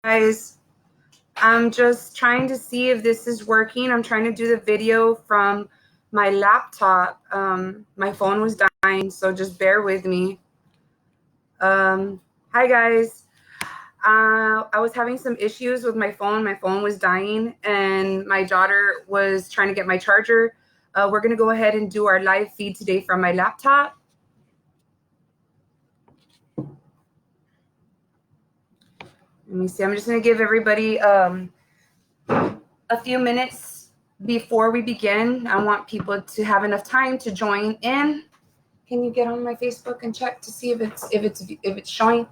Guys, I'm just trying to see if this is working. I'm trying to do the video from my laptop. My phone was dying, so just bear with me. Hi guys. I was having some issues with my phone. My phone was dying and my daughter was trying to get my charger. We're going to go ahead and do our live feed today from my laptop. Let me see. I'm just going to give everybody a few minutes before we begin. I want people to have enough time to join in. Can you get on my Facebook and check to see if it's showing?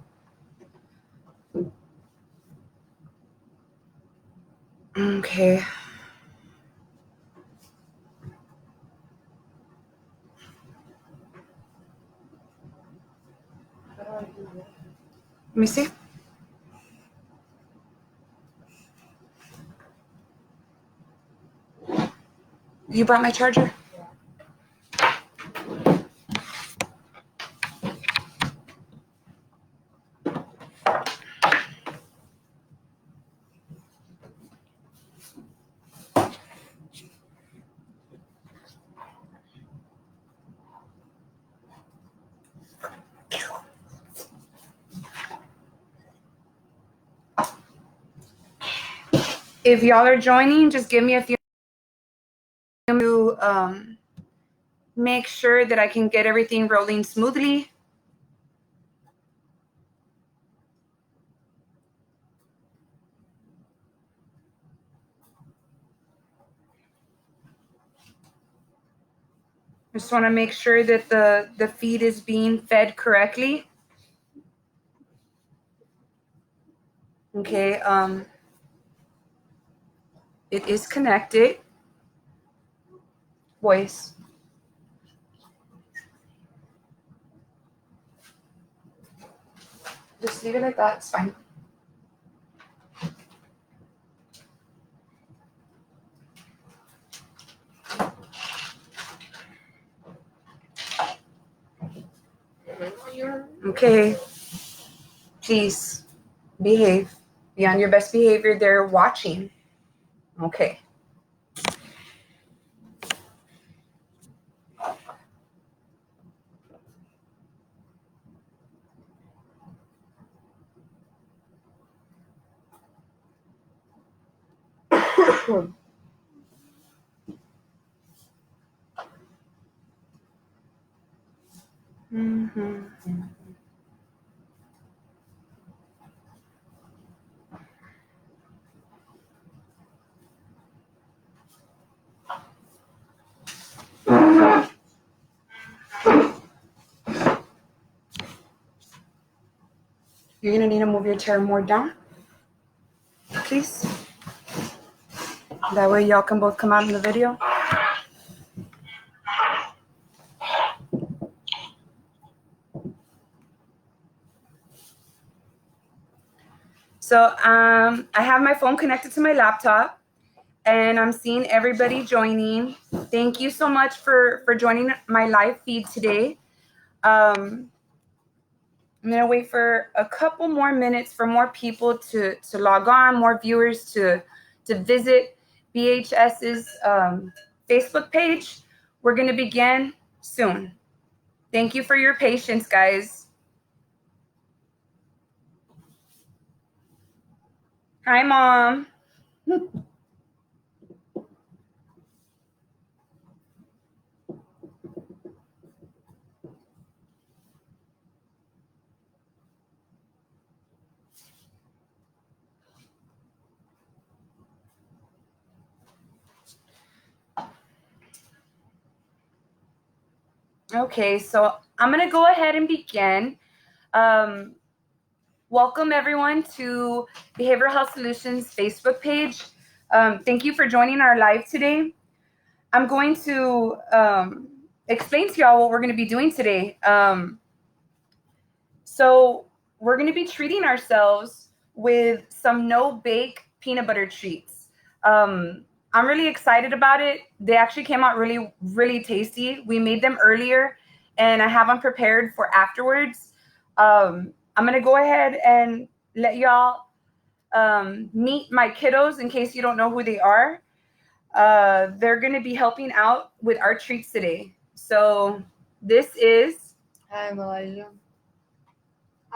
Okay. Let me see. You brought my charger? If y'all are joining, just give me a few to make sure that I can get everything rolling smoothly. I just want to make sure that the feed is being fed correctly. Okay, it is connected. Voice. Just leave it like that, it's fine. Okay, please behave. Be on your best behavior. They're watching. Okay. Mm-hmm. You're gonna need to move your chair more down, please. That way y'all can both come out in the video. So I have my phone connected to my laptop and I'm seeing everybody joining. Thank you so much for joining my live feed today. I'm gonna wait for a couple more minutes for more people to log on, more viewers to visit BHS's Facebook page. We're gonna begin soon. Thank you for your patience, guys. Hi, Mom. Okay, so I'm gonna go ahead and begin. Welcome everyone to Behavioral Health Solutions Facebook page. Thank you for joining our live today. I'm going to explain to y'all what we're going to be doing today. So we're going to be treating ourselves with some no-bake peanut butter treats. I'm really excited about it. They actually came out really, really tasty. We made them earlier, and I have them prepared for afterwards. I'm going to go ahead and let y'all meet my kiddos in case you don't know who they are. They're going to be helping out with our treats today. So this is... Hi, Elijah.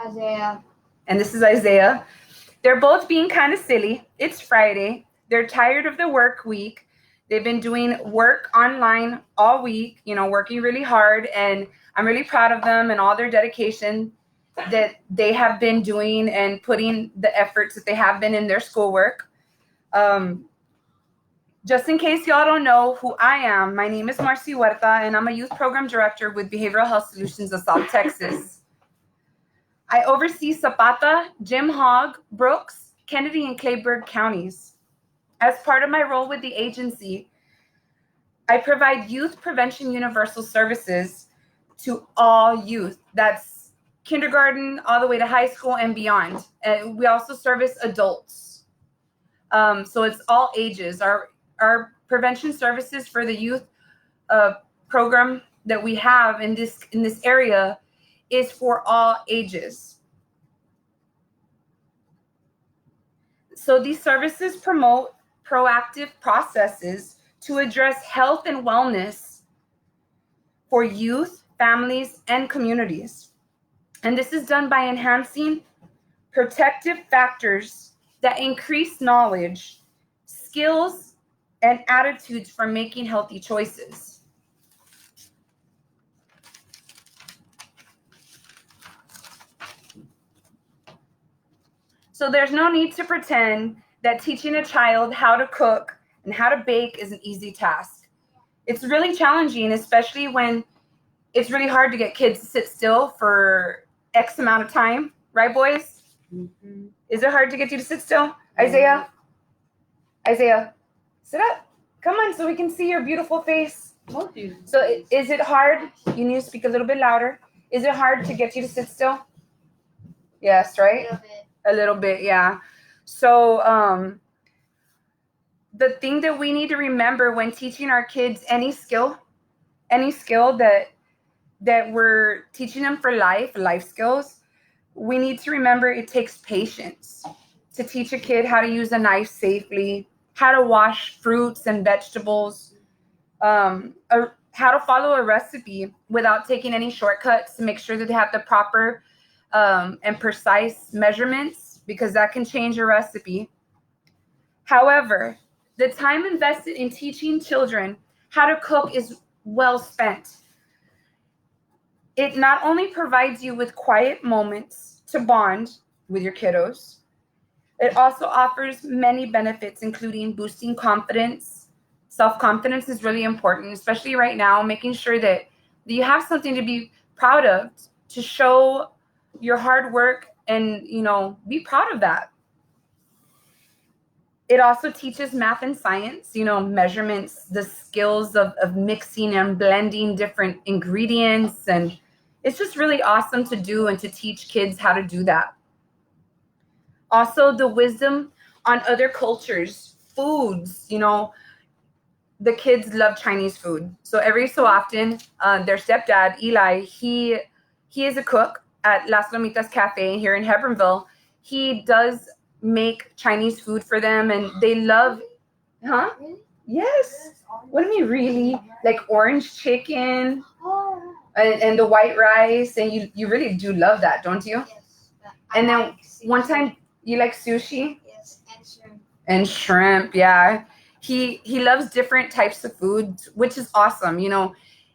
Isaiah. And this is Isaiah. They're both being kind of silly. It's Friday. They're tired of the work week. They've been doing work online all week, working really hard. And I'm really proud of them and all their dedication that they have been doing and putting the efforts that they have been in their schoolwork. Just in case y'all don't know who I am, my name is Marcy Huerta, and I'm a youth program director with Behavioral Health Solutions of South Texas. I oversee Zapata, Jim Hogg, Brooks, Kennedy, and Clayburgh counties. As part of my role with the agency, I provide youth prevention universal services to all youth. That's kindergarten all the way to high school and beyond. And we also service adults. So it's all ages. Our prevention services for the youth program that we have in this area is for all ages. So these services promote proactive processes to address health and wellness for youth, families, and communities. And this is done by enhancing protective factors that increase knowledge, skills, and attitudes for making healthy choices. So there's no need to pretend that teaching a child how to cook and how to bake is an easy task. It's really challenging, especially when it's really hard to get kids to sit still for X amount of time. Right, boys? Mm-hmm. Is it hard to get you to sit still? Isaiah? Isaiah, sit up. Come on, so we can see your beautiful face. So is it hard? You need to speak a little bit louder. Is it hard to get you to sit still? Yes, right? A little bit, yeah. So the thing that we need to remember when teaching our kids any skill that we're teaching them for life skills, we need to remember it takes patience to teach a kid how to use a knife safely, how to wash fruits and vegetables, how to follow a recipe without taking any shortcuts to make sure that they have the proper and precise measurements, because that can change a recipe. However, the time invested in teaching children how to cook is well spent. It not only provides you with quiet moments to bond with your kiddos, it also offers many benefits, including boosting confidence. Self-confidence is really important, especially right now, making sure that you have something to be proud of, to show your hard work and, be proud of that. It also teaches math and science, measurements, the skills of mixing and blending different ingredients. And it's just really awesome to do and to teach kids how to do that. Also, the wisdom on other cultures, foods, the kids love Chinese food. So every so often, their stepdad, Eli, he is a cook at Las Lomitas Cafe here in Hebronville. He does make Chinese food for them, and they love, huh? Really? Yes. What do you mean, really? Like orange chicken and the white rice, and you really do love that, don't you? Yes. And then one time, you like sushi? Yes, and shrimp. And shrimp, yeah. He loves different types of foods, which is awesome.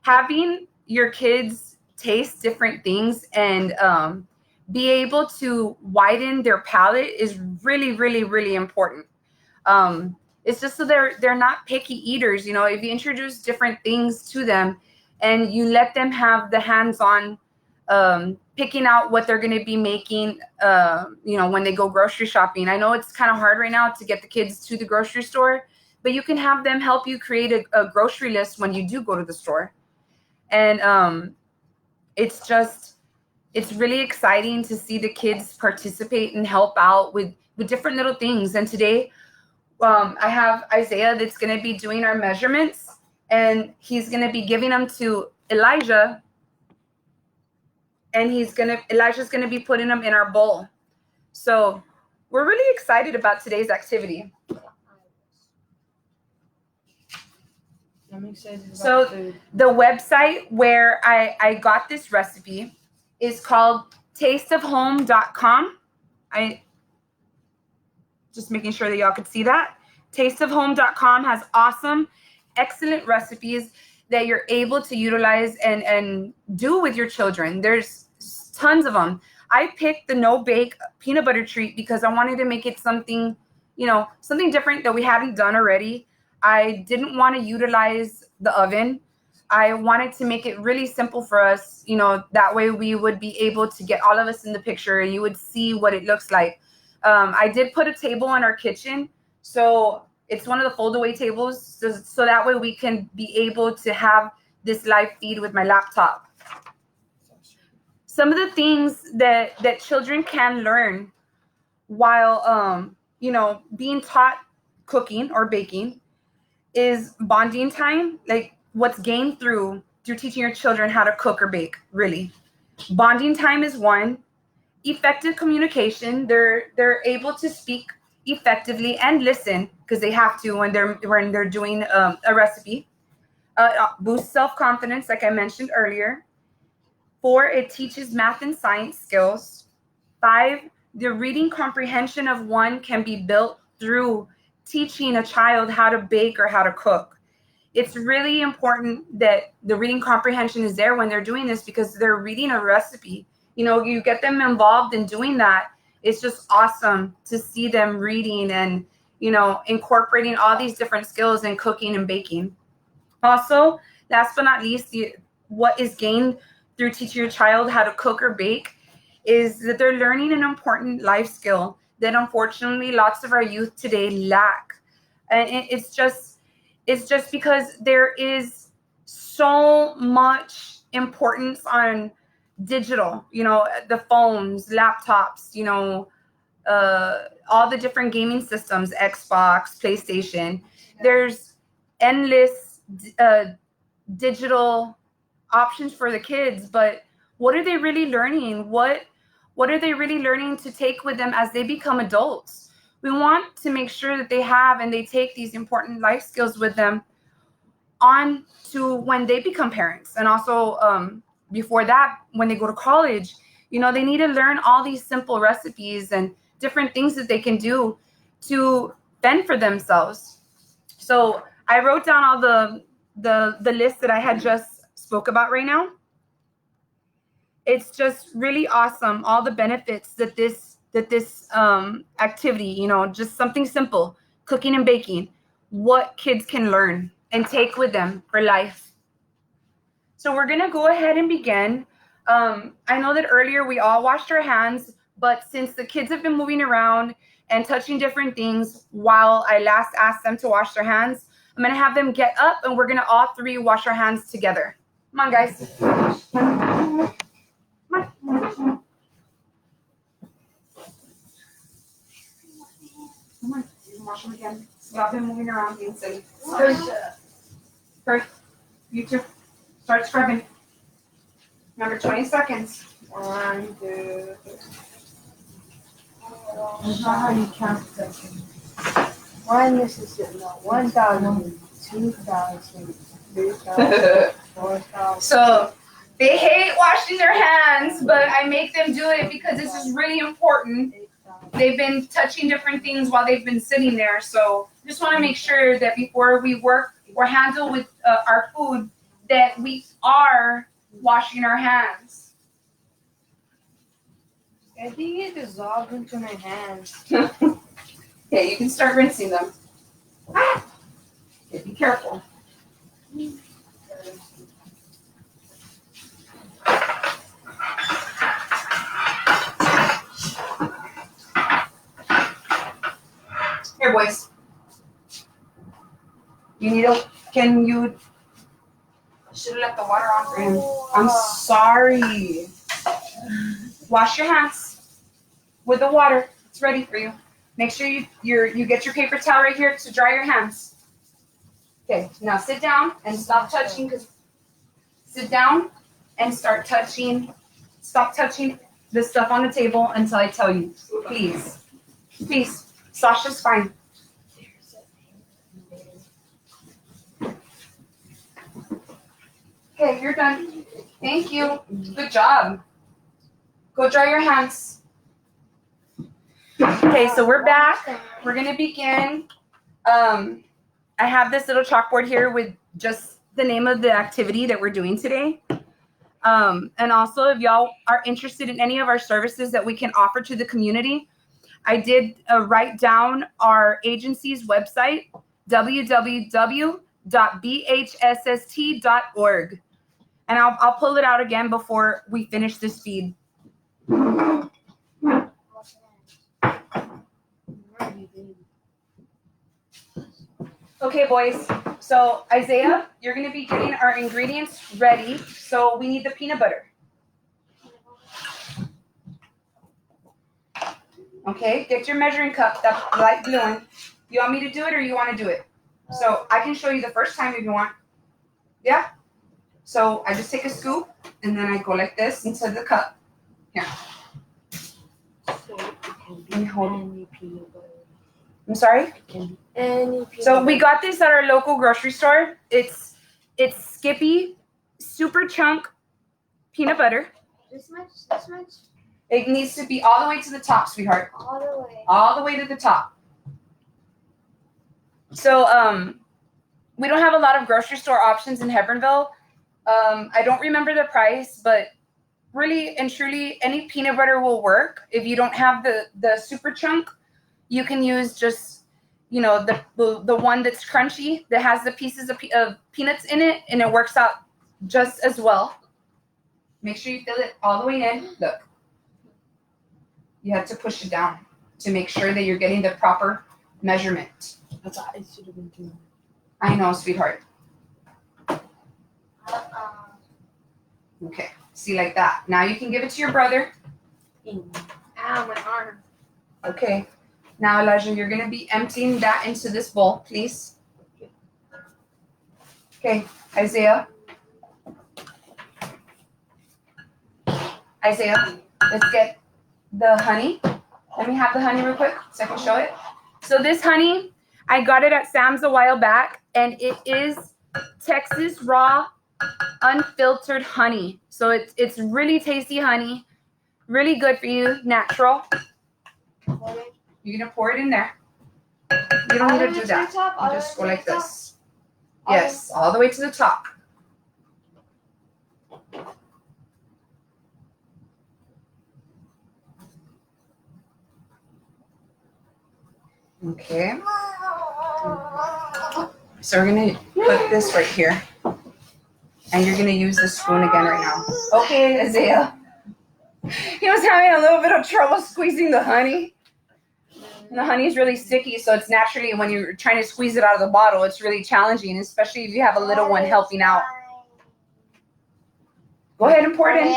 Having your kids taste different things and be able to widen their palate is really, really, really important. It's just so they're not picky eaters. If you introduce different things to them and you let them have the hands-on picking out what they're going to be making, when they go grocery shopping. I know it's kind of hard right now to get the kids to the grocery store, but you can have them help you create a grocery list when you do go to the store. And it's really exciting to see the kids participate and help out with different little things. And today, I have Isaiah that's going to be doing our measurements, and he's going to be giving them to Elijah, and Elijah's going to be putting them in our bowl. So we're really excited about today's activity. I'm excited about So food. the website where I got this recipe is called tasteofhome.com. I just making sure that y'all could see that. Tasteofhome.com has awesome, excellent recipes that you're able to utilize and do with your children. There's tons of them. I picked the no-bake peanut butter treat because I wanted to make it something, something different that we hadn't done already. I didn't want to utilize the oven. I wanted to make it really simple for us, that way we would be able to get all of us in the picture and you would see what it looks like. I did put a table in our kitchen, so it's one of the fold-away tables, so that way we can be able to have this live feed with my laptop. Some of the things that children can learn while, being taught cooking or baking is bonding time, like what's gained through teaching your children how to cook or bake, really. Bonding time is one. Effective communication, they're able to speak effectively and listen because they have to when they're doing a recipe. Boost self-confidence, like I mentioned earlier. 4, it teaches math and science skills. 5, the reading comprehension of one can be built through teaching a child how to bake or how to cook. It's really important that the reading comprehension is there when they're doing this because they're reading a recipe. You get them involved in doing that. It's just awesome to see them reading and, incorporating all these different skills in cooking and baking. Also, last but not least, what is gained through teaching your child how to cook or bake is that they're learning an important life skill that unfortunately lots of our youth today lack. And it's just because there is so much importance on digital, the phones, laptops, all the different gaming systems, Xbox, PlayStation. There's endless digital options for the kids, but what are they really learning? What are they really learning to take with them as they become adults? We want to make sure that they have and they take these important life skills with them on to when they become parents. And also before that, when they go to college, they need to learn all these simple recipes and different things that they can do to fend for themselves. So I wrote down all the list that I had just spoke about right now. It's just really awesome, all the benefits that this activity, just something simple, cooking and baking, what kids can learn and take with them for life. So we're gonna go ahead and begin. I know that earlier we all washed our hands, but since the kids have been moving around and touching different things while I last asked them to wash their hands, I'm gonna have them get up and we're gonna all three wash our hands together. Come on, guys. Come on. Come on, you can wash them again. Stop them moving around being silly. First, you two, start scrubbing. Remember, 20 seconds. 1, 2, 3. That's not how you count seconds. 1 Mississippi, no, 1,000, 2,000, 3,000, 4,000. So they hate washing their hands, but I make them do it because this is really important. They've been touching different things while they've been sitting there. So just want to make sure that before we work or handle with our food, that we are washing our hands. I think it dissolved into my hands. Okay, you can start rinsing them. Ah! Okay, be careful. Here, boys. I should have left the water on for him. I'm sorry. Wash your hands with the water. It's ready for you. Make sure you get your paper towel right here to dry your hands. Okay, now sit down and stop touching. Sit down and start touching. Stop touching the stuff on the table until I tell you, please. Please. Sasha's fine. Okay, you're done. Thank you. Good job. Go dry your hands. Okay, so we're back. We're gonna begin. I have this little chalkboard here with just the name of the activity that we're doing today. And also, if y'all are interested in any of our services that we can offer to the community, I did write down our agency's website, www.bhsst.org. And I'll pull it out again before we finish this feed. Okay, boys. So Isaiah, you're going to be getting our ingredients ready. So we need the peanut butter. Okay, get your measuring cup, that light blue one. You want me to do it or you want to do it? So I can show you the first time if you want. Yeah? So I just take a scoop and then I go like this into the cup. Here. So it can be Let me hold any peanut butter. I'm sorry? It can be any peanut So we butter. got this at our local grocery store. It's Skippy Super Chunk peanut butter. This much? This much? It needs to be all the way to the top, sweetheart. All the way. All the way to the top. So we don't have a lot of grocery store options in Hebronville. I don't remember the price, but really and truly any peanut butter will work. If you don't have the super chunk, you can use just, you know, the one that's crunchy that has the pieces of peanuts in it, and it works out just as well. Make sure you fill it all the way in. Look. You have to push it down to make sure that you're getting the proper measurement. That's what it should have been doing. I know, sweetheart. Okay, see, like that. Now you can give it to your brother. Ow, my arm. Okay, now Elijah, you're gonna be emptying that into this bowl, please. Okay, Isaiah. Isaiah, let's get the honey. Let me have the honey real quick so I can show it. So this honey, I got it at Sam's a while back, and it is Texas raw, unfiltered honey. So it's really tasty honey, really good for you, natural. You're gonna pour it in there. You don't need to do that. You just go like this. Yes, all the way to the top. Okay. So we're gonna put this right here. And you're gonna use the spoon again right now. Okay, Isaiah. He was having a little bit of trouble squeezing the honey. And the honey is really sticky, so it's naturally, when you're trying to squeeze it out of the bottle, it's really challenging, especially if you have a little one helping out. Go ahead and pour it in.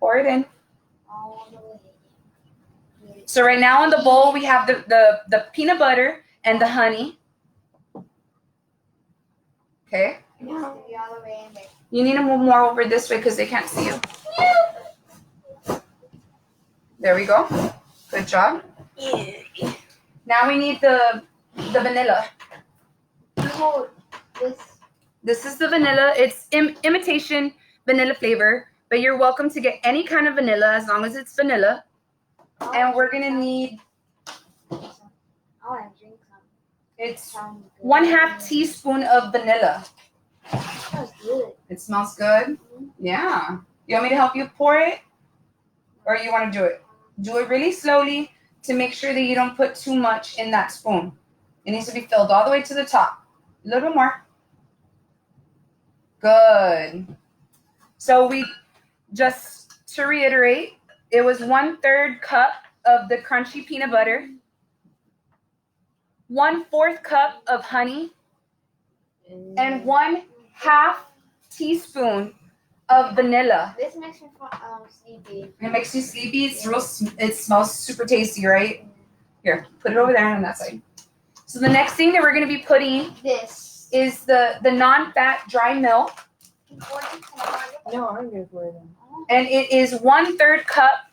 Pour it in. So right now in the bowl, we have the peanut butter and the honey. Okay. You need to move more over this way because they can't see you. There we go. Good job. Now we need the vanilla. Hold this. This is the vanilla. It's imitation vanilla flavor, but you're welcome to get any kind of vanilla as long as it's vanilla. And we're gonna need, I want to drink some. it's 1/2 teaspoon of vanilla. That's good. It smells good? Yeah. You want me to help you pour it? Or you want to do it? Do it really slowly to make sure that you don't put too much in that spoon. It needs to be filled all the way to the top. A little bit more. Good. So we, just to reiterate, it was 1/3 cup of the crunchy peanut butter, 1/4 cup of honey, and 1/2 teaspoon of vanilla. This makes me sleepy. It makes you sleepy. It smells super tasty, right? Here, put it over there on that side. So the next thing that we're going to be putting This. is the non-fat dry milk. No, I'm good for it. And it is 1/3 cup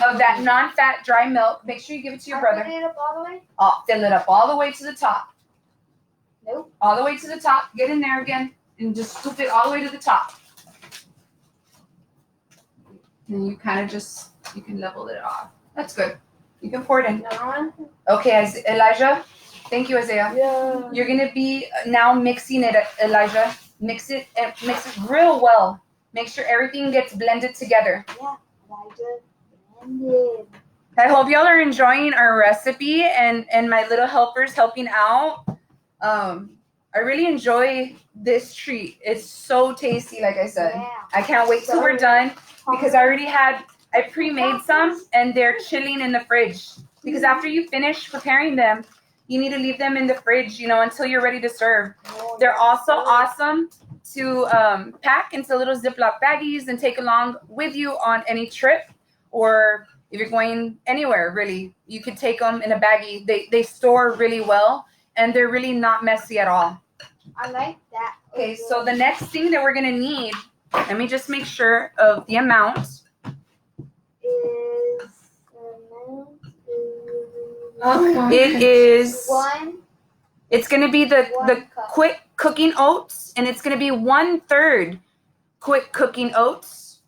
of that non-fat dry milk. Make sure you give it to your brother. Fill it up all the way? Fill it up all the way to the top. Nope. All the way to the top. Get in there again and just scoop it all the way to the top. And you kind of just, you can level it off. That's good. You can pour it in. No. Okay, Elijah. Thank you, Isaiah. Yeah. You're gonna be now mixing it, Elijah. Mix it real well. Make sure everything gets blended together. Yeah. Elijah. Blended. I hope y'all are enjoying our recipe and my little helpers helping out. I really enjoy this treat. It's so tasty, like I said. Yeah. I can't wait till we're done because I pre-made some and they're chilling in the fridge. Because after you finish preparing them, you need to leave them in the fridge, until you're ready to serve. They're also awesome to pack into little Ziploc baggies and take along with you on any trip, or if you're going anywhere, really. You could take them in a baggie. They store really well, and they're really not messy at all. I like that. Okay, so the next thing that we're going to need, let me just make sure of the amount. It is, it's going to be the cup. quick cooking oats, and it's going to be 1/3 quick cooking oats.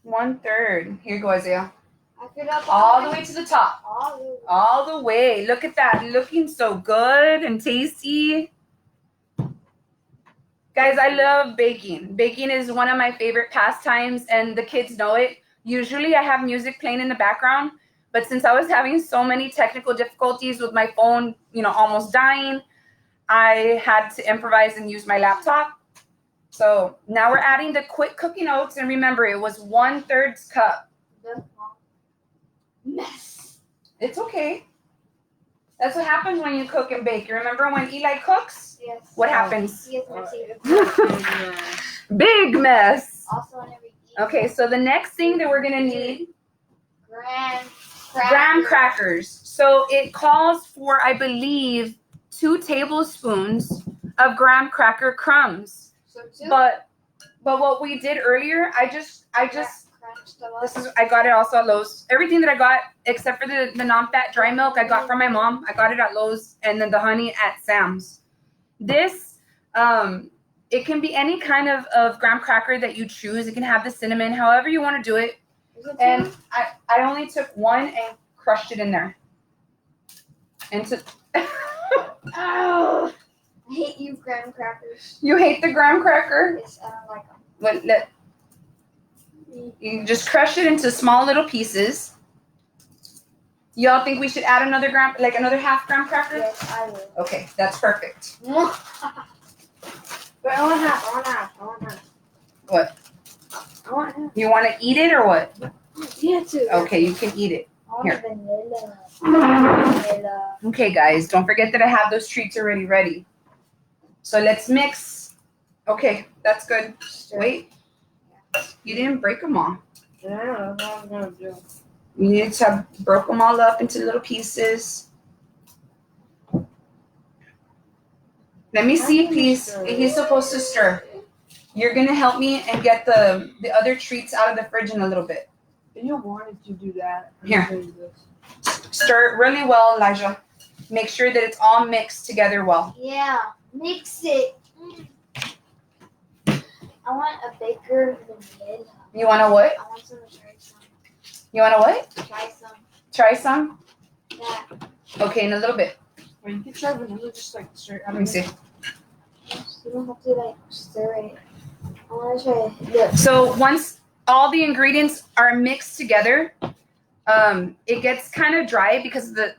1/3. Here you go, Isaiah. I filled up All the way to the top. All the way. All the way. Look at that. Looking so good and tasty. Guys, I love baking. Baking is one of my favorite pastimes, and the kids know it. Usually I have music playing in the background, but since I was having so many technical difficulties with my phone, almost dying, I had to improvise and use my laptop. So now we're adding the quick cooking oats, and remember, it was 1/3 cup. Mess. It's okay. That's what happens when you cook and bake. You remember when Eli cooks? Yes. What happens? He is messy. Big mess. Also, whenever you eat Okay, so the next thing that we're going to need, graham crackers. So it calls for, I believe, 2 tablespoons of graham cracker crumbs. So two. But what we did earlier, I just Crunched them up. I got it also at Lowe's. Everything that I got except for the non-fat dry milk I got from my mom. I got it at Lowe's, and then the honey at Sam's. This it can be any kind of graham cracker that you choose. It can have the cinnamon, however you want to do it. Is it And two? I only took one and crushed it in there. And to Oh, I hate you, graham crackers. You hate the graham cracker? Yes, I don't like them. But you just crush it into small little pieces. Y'all think we should add another half graham cracker? Yes, I will. Okay, that's perfect. But I want half. What? I want half. You want to eat it or what? Yeah, too. Okay, you can eat it. I want Here. vanilla. Vanilla. Okay, guys, don't forget that I have those treats already ready. So let's mix. Okay, that's good. Wait, you didn't break them all. I don't know what I'm gonna do. You need to have broke them all up into little pieces. Let me see, please. He's supposed to stir. You're gonna help me and get the other treats out of the fridge in a little bit. You wanted to do that. Here. Stir it really well, Elijah. Make sure that it's all mixed together well. Yeah, mix it. I want a baker vanilla. You wanna what? I want some to try some. You wanna what? Try some. Try some? That. Okay, in a little bit. Or you can try vanilla just like straight. Let me see. You don't have to stir it. I want to try it. Look. So once all the ingredients are mixed together, it gets kind of dry because the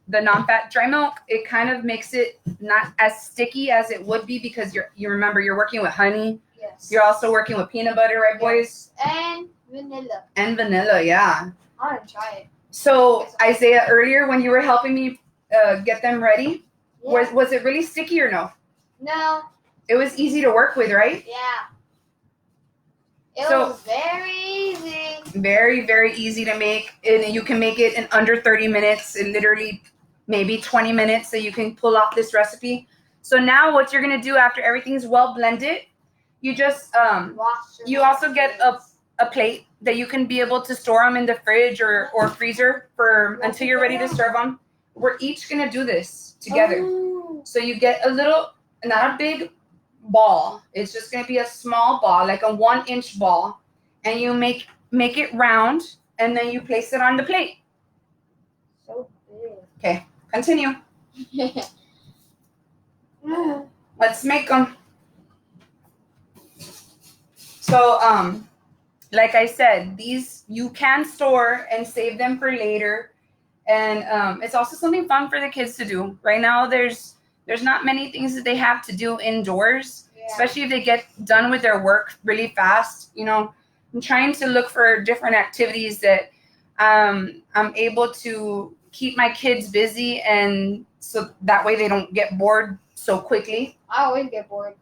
non-fat dry milk, it kind of makes it not as sticky as it would be because you remember you're working with honey. Yes. You're also working with peanut butter, right, boys? And vanilla. And vanilla, yeah. I want to try it. So Isaiah, earlier when you were helping me get them ready, Yeah. was it really sticky or no? No. It was easy to work with, right? Yeah. It So- was very easy. Very, very easy to make. And you can make it in under 30 minutes, in literally maybe 20 minutes, so you can pull off this recipe. So now what you're going to do after everything's well blended, you just, Wash your you also get hands. a plate that you can be able to store them in the fridge or freezer for until you're ready to serve them. We're each gonna do this together. Oh. So you get a little, not a big ball. It's just gonna be a small ball, like a 1-inch ball, and you make it round, and then you place it on the plate. So Okay, continue. big. Let's make them. So, like I said, these you can store and save them for later, and it's also something fun for the kids to do. Right now, there's not many things that they have to do indoors, especially if they get done with their work really fast. You know, I'm trying to look for different activities that I'm able to keep my kids busy, and so that way they don't get bored so quickly. I always get bored.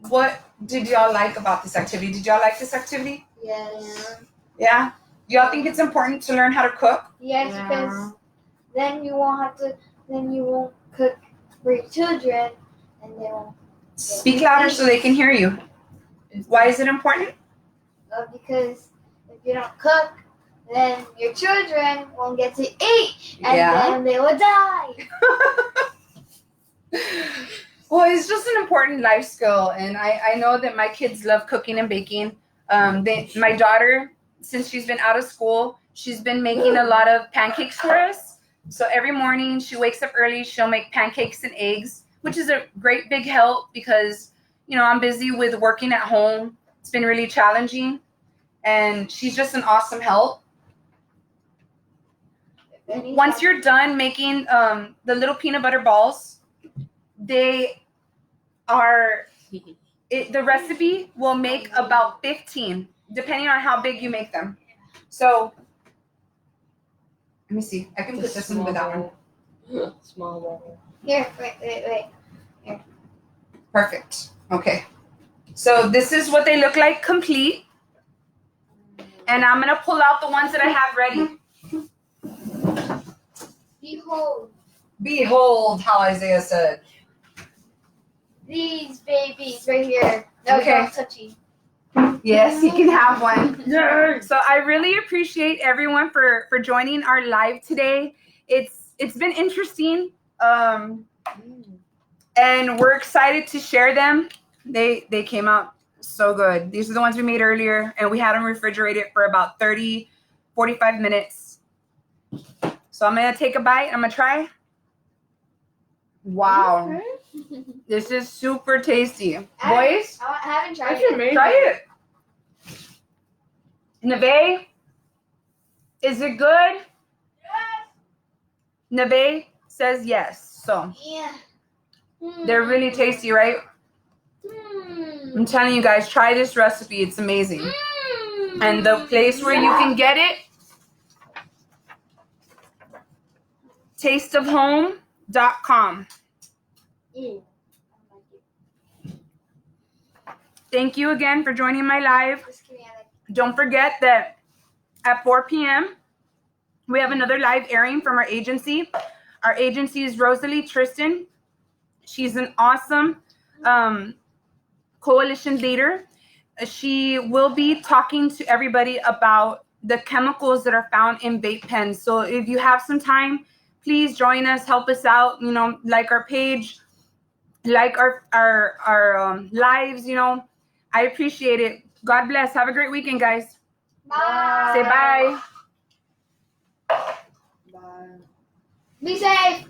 What did y'all like about this activity? Did y'all like this activity? Yes. Yeah? Y'all think it's important to learn how to cook? Yes, Yeah. because then you won't cook for your children, and they won't. Speak louder so they can hear you. Why is it important? Because if you don't cook, then your children won't get to eat, and Yeah. then they will die. Well, it's just an important life skill, and I know that my kids love cooking and baking. My daughter, since she's been out of school, she's been making a lot of pancakes for us. So every morning she wakes up early, she'll make pancakes and eggs, which is a great big help because, you know, I'm busy with working at home. It's been really challenging, and she's just an awesome help. Once you're done making the little peanut butter balls, the recipe will make about 15, depending on how big you make them. So let me see. I can put this in with that one. Small ball. Here, wait. Perfect. Okay. So this is what they look like complete. And I'm gonna pull out the ones that I have ready. Behold, Behold, how Isaiah said. these babies right here. No, Okay. don't touchy. Yes, you can have one. So I really appreciate everyone for joining our live today. It's been interesting, and we're excited to share them. They came out so good. These are the ones we made earlier, and we had them refrigerated for about 30-45 minutes. So I'm gonna take a bite. I'm gonna try. Wow, this is super tasty, boys. I haven't tried That's it. amazing. Try it. Neve, is it good? Neve says yes. So Yeah. they're really tasty, right? I'm telling you guys, try this recipe. It's amazing. And the place where you can get it, tasteofhome.com. Thank you again for joining my live. Just kidding, I like Don't forget that at 4 p.m., we have another live airing from our agency. Our agency is Rosalie Tristan. She's an awesome coalition leader. She will be talking to everybody about the chemicals that are found in vape pens. So if you have some time, please join us, help us out, you know, like our page, like our lives, you know. I appreciate it. God bless. Have a great weekend, guys. Bye. Say bye. Bye. Be safe.